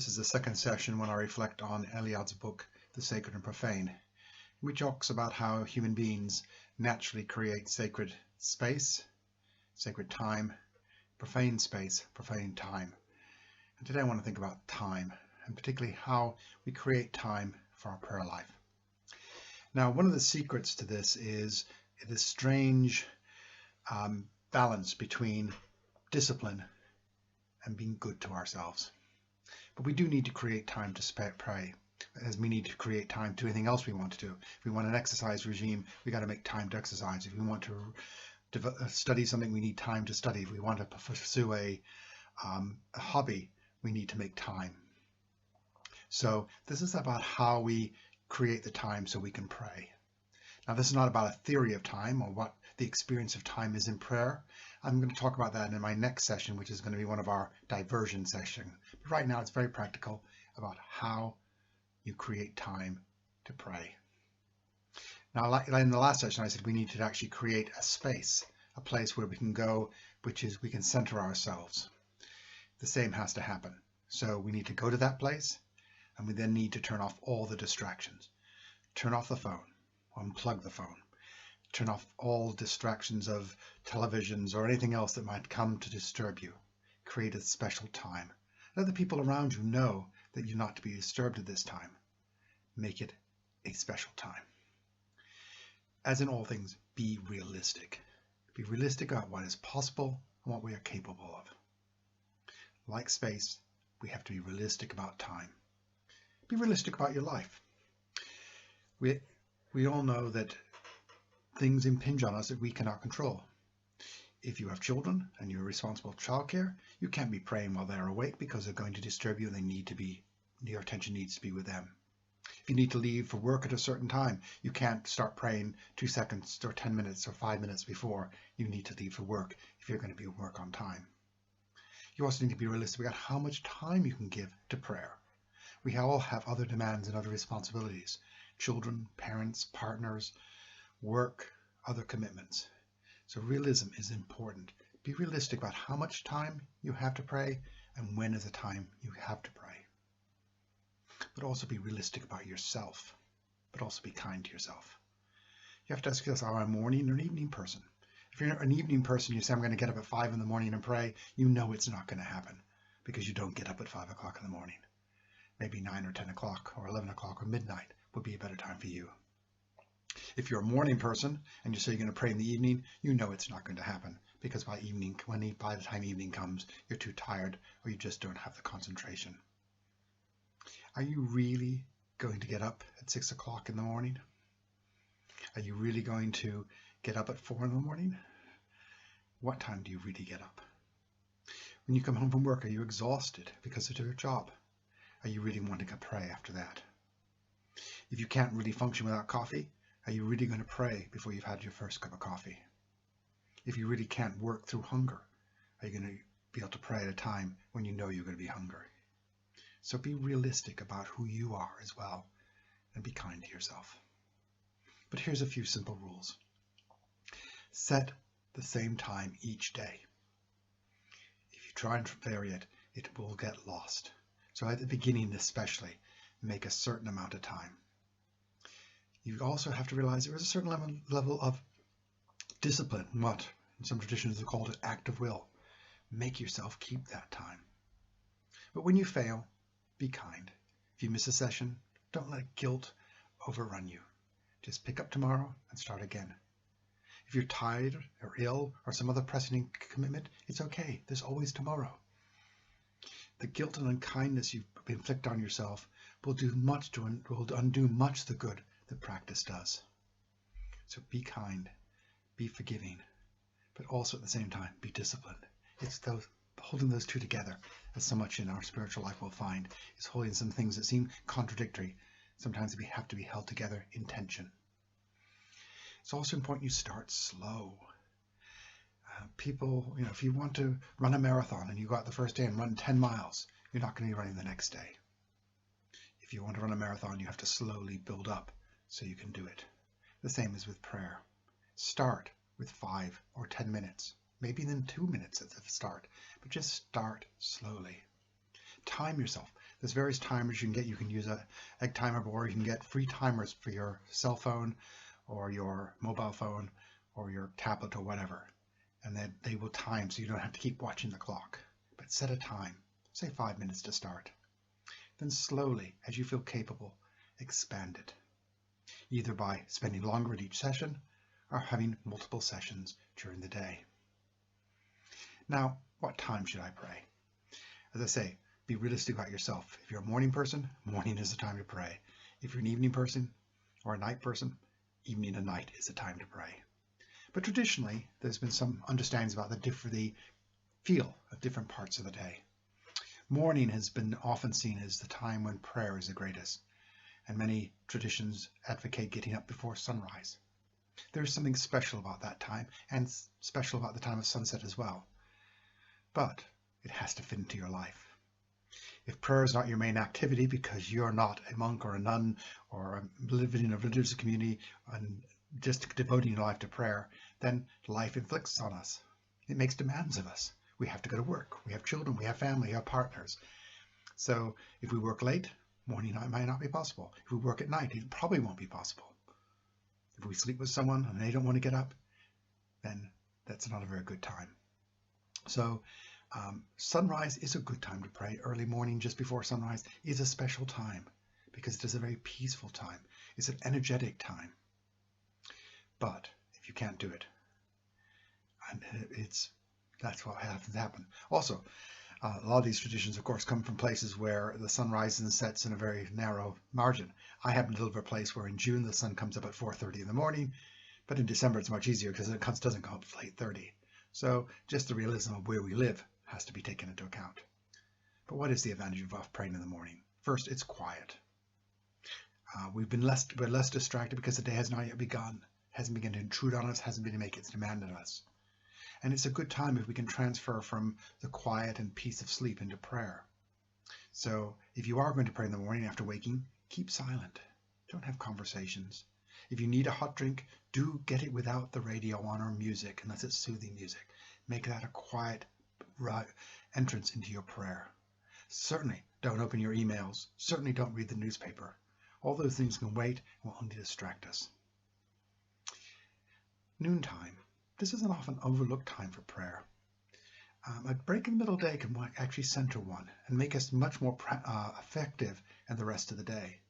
This is the second session when I reflect on Eliade's book, The Sacred and Profane, which talks about how human beings naturally create sacred space, sacred time, profane space, profane time. And today I want to think about time, and particularly how we create time for our prayer life. Now, one of the secrets to this is this strange balance between discipline and being good to ourselves. But we do need to create time to pray, as we need to create time to anything else we want to do. If we want an exercise regime, we got to make time to exercise. If we want to study something, we need time to study. If we want to pursue a hobby, we need to make time. So this is about how we create the time so we can pray. Now, this is not about a theory of time or what the experience of time is in prayer. I'm going to talk about that in my next session, which is going to be one of our diversion sessions. But right now, it's very practical about how you create time to pray. Now, like in the last session, I said we need to actually create a space, a place where we can go, which is we can center ourselves. The same has to happen. So we need to go to that place, and we then need to turn off all the distractions. Turn off the phone, unplug the phone. Turn off all distractions of televisions or anything else that might come to disturb you. Create a special time. Let the people around you know that you're not to be disturbed at this time. Make it a special time. As in all things, be realistic. Be realistic about what is possible and what we are capable of. Like space, we have to be realistic about time. Be realistic about your life. We all know that things impinge on us that we cannot control. If you have children and you're responsible for childcare, you can't be praying while they're awake because they're going to disturb you and your attention needs to be with them. If you need to leave for work at a certain time, you can't start praying 2 seconds or 10 minutes or 5 minutes before you need to leave for work if you're going to be at work on time. You also need to be realistic about how much time you can give to prayer. We all have other demands and other responsibilities. Children, parents, partners, work, other commitments. So realism is important. Be realistic about how much time you have to pray and when is the time you have to pray. But also be realistic about yourself, but also be kind to yourself. You have to ask yourself, am I a morning or an evening person? If you're an evening person, you say, I'm going to get up at 5 in the morning and pray, you know it's not going to happen because you don't get up at 5 o'clock in the morning. Maybe 9 or 10 o'clock or 11 o'clock or midnight would be a better time for you. If you're a morning person and you say you're going to pray in the evening, you know it's not going to happen because by the time evening comes, you're too tired or you just don't have the concentration. Are you really going to get up at 6 o'clock in the morning? Are you really going to get up at 4 in the morning? What time do you really get up? When you come home from work, are you exhausted because of your job? Are you really wanting to pray after that? If you can't really function without coffee, are you really going to pray before you've had your first cup of coffee? If you really can't work through hunger, are you going to be able to pray at a time when you know you're going to be hungry? So be realistic about who you are as well, and be kind to yourself. But here's a few simple rules. Set the same time each day. If you try and vary it, it will get lost. So at the beginning especially, make a certain amount of time. You also have to realize there is a certain level of discipline, what in some traditions are called an act of will. Make yourself keep that time. But when you fail, be kind. If you miss a session, don't let guilt overrun you. Just pick up tomorrow and start again. If you're tired or ill or some other pressing commitment, it's okay. There's always tomorrow. The guilt and unkindness you inflict on yourself will undo much the good that practice does. So be kind, be forgiving, but also at the same time be disciplined. It's holding those two together, as so much in our spiritual life we'll find, is holding some things that seem contradictory. Sometimes we have to be held together in tension. It's also important you start slow. People, if you want to run a marathon and you go out the first day and run 10 miles, you're not going to be running the next day. If you want to run a marathon, you have to slowly build up so you can do it. The same is with prayer. Start with 5 or 10 minutes, maybe then 2 minutes at the start, but just start slowly. Time yourself. There's various timers you can get. You can use a egg timer, or you can get free timers for your cell phone or your mobile phone or your tablet or whatever. And then they will time so you don't have to keep watching the clock. But set a time, say 5 minutes to start. Then slowly, as you feel capable, expand it, either by spending longer at each session or having multiple sessions during the day. Now, what time should I pray? As I say, be realistic about yourself. If you're a morning person, morning is the time to pray. If you're an evening person or a night person, evening and night is the time to pray. But traditionally, there's been some understandings about the feel of different parts of the day. Morning has been often seen as the time when prayer is the greatest, and many traditions advocate getting up before sunrise. There's something special about that time, and special about the time of sunset as well. But it has to fit into your life. If prayer is not your main activity because you're not a monk or a nun or living in a religious community and just devoting your life to prayer, then life inflicts on us. It makes demands of us. We have to go to work. We have children. We have family. We have partners. So if we work late, morning might not be possible. If we work at night, it probably won't be possible. If we sleep with someone and they don't want to get up, then that's not a very good time. So sunrise is a good time to pray. Early morning, just before sunrise, is a special time because it is a very peaceful time. It's an energetic time. But if you can't do it, and that's what has to happen. Also, a lot of these traditions, of course, come from places where the sun rises and sets in a very narrow margin. I happen to live in a place where in June the sun comes up at 4:30 in the morning, but in December it's much easier because it doesn't come up till 8:30. So just the realism of where we live has to be taken into account. But what is the advantage of praying in the morning? First, it's quiet. We're less distracted because the day has not yet begun, hasn't begun to intrude on us, hasn't been to make its demand on us. And it's a good time if we can transfer from the quiet and peace of sleep into prayer. So if you are going to pray in the morning after waking, keep silent. Don't have conversations. If you need a hot drink, do get it without the radio on or music, unless it's soothing music. Make that a quiet entrance into your prayer. Certainly don't open your emails. Certainly don't read the newspaper. All those things can wait and will only distract us. Noontime. This is an often overlooked time for prayer. A break in the middle day can actually center one and make us much more effective in the rest of the day.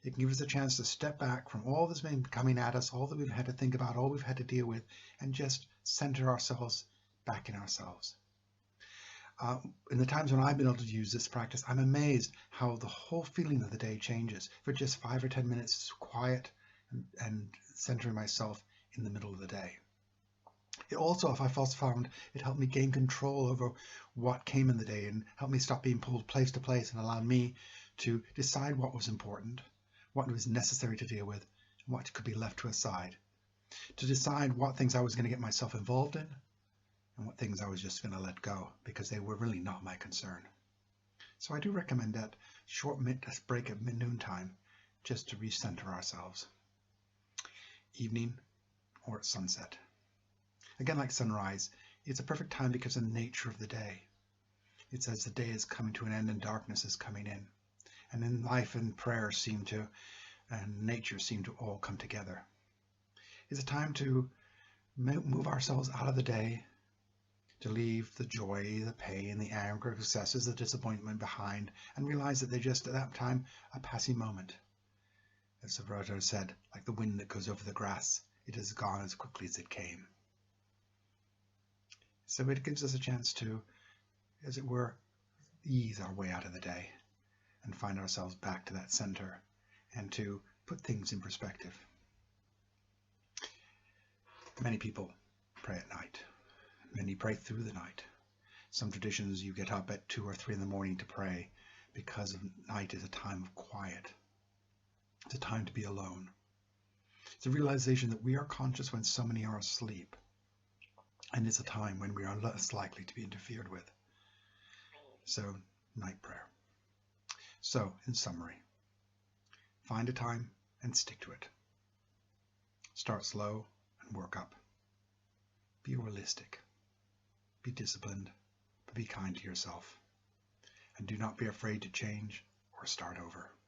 It can give us a chance to step back from all that's been coming at us, all that we've had to think about, all we've had to deal with, and just center ourselves back in ourselves. In the times when I've been able to use this practice, I'm amazed how the whole feeling of the day changes for just 5 or 10 minutes quiet and centering myself in the middle of the day. It also, if I've also found, it helped me gain control over what came in the day and helped me stop being pulled place to place and allowed me to decide what was important, what was necessary to deal with, and what could be left to a side. To decide what things I was going to get myself involved in and what things I was just going to let go because they were really not my concern. So I do recommend that short break at noontime just to recenter ourselves. Evening or at sunset. Again, like sunrise, it's a perfect time because of the nature of the day. It's as the day is coming to an end and darkness is coming in. And then life and prayer and nature seem to all come together. It's a time to move ourselves out of the day, to leave the joy, the pain, the anger, the successes, the disappointment behind, and realize that they're just at that time a passing moment. As Roto said, like the wind that goes over the grass, it is gone as quickly as it came. So it gives us a chance to, as it were, ease our way out of the day and find ourselves back to that center and to put things in perspective. Many people pray at night. Many pray through the night. Some traditions you get up at 2 or 3 in the morning to pray because night is a time of quiet. It's a time to be alone. It's a realization that we are conscious when so many are asleep. And it's a time when we are less likely to be interfered with. So, night prayer. So, in summary, find a time and stick to it. Start slow and work up. Be realistic. Be disciplined, but be kind to yourself. And do not be afraid to change or start over.